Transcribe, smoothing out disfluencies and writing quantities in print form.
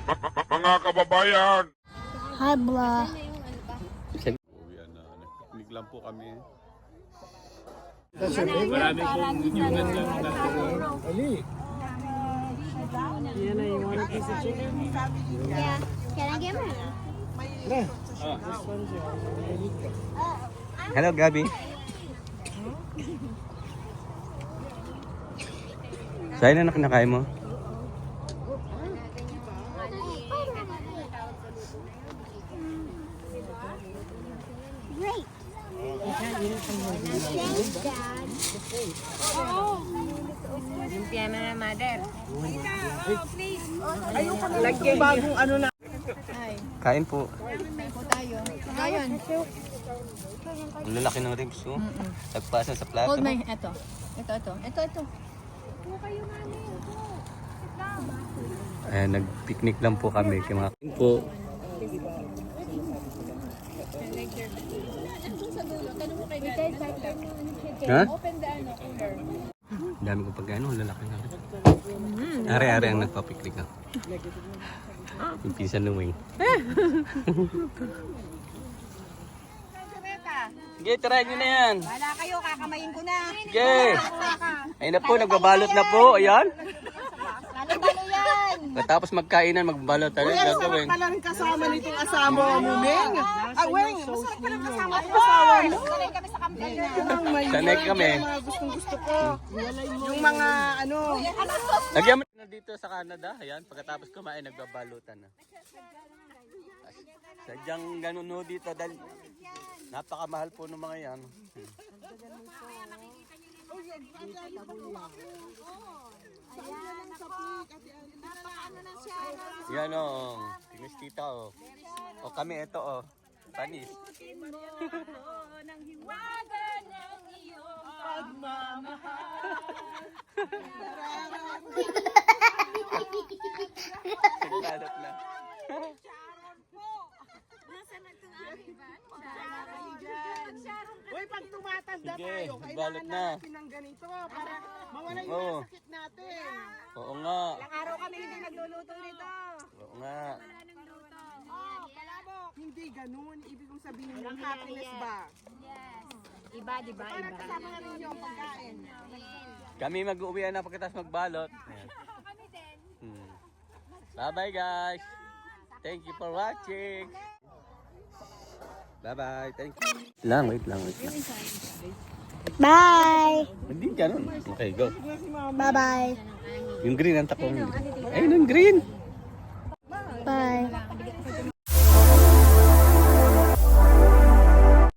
Mga kababayan! Hi, blah. Uwian na. Nagpiknik lang po kami. Marami pong inyungan lang Ali. Yan ay one piece of chicken. Yeah. Can I get mine? Hello, Gabi. Saan na kinakain mo? Great. Thanks, Dad. Lumpia na na, mother. Lagyan bagong ano na. Kain po. Ayun. Ang lalaki ng ribs, oh. Nagpasan sa plato. Hold my, eto. Ito. Ayan, nag-picnic lang po kami. Kaya mga kain po. Ha? Dami ko pagkain, oh. Lalaki na. Ari-ari ang nagpa-picnic, ah. Yung pinsan ng wing. Sige, try nyo na yan. Wala kayo, kakamayin ko na. Sige. Ayun na po, nagbabalot na po. Ayan. Lalo-lalo yan. Pagkatapos magkainan, magbabalot tayo. Gagawin. Pala rin kasama nitong asawa mo, Ming. Weng, masarap pala kasama ko asawa mo. Sanay kami sa campaign na. Sanay kami. Yung mga gustong-gusto ko. Yung mga ano. Lagyan mo na dito sa Canada. Ayan, pagkatapos kumain, nagbabalutan na. Sadyang ganun no dito dahil napakamahal po ng mga yan. Yan o, tinis tita o. O kami ito o, panis. Sinalat na. Uy, pag tumatanda Sige, tayo, balot kailangan na. natin ng ganito para mawala yung Oo. mga sakit natin. Oo nga. Ilang araw kami hindi nagluluto nito. Oo nga. Hindi ganun. Ibig kong sabihin yung happiness ba? Iba, di ba? Parang kasama na rin yung pagkain. Kami mag-uwian na pagkatapos magbalot. Bye-bye guys. Thank you for watching. Bye-bye. Thank you. Wait lang. Bye. Hindi ganun. Okay, go. Bye-bye. Yung green ang takong. Ayun yung green.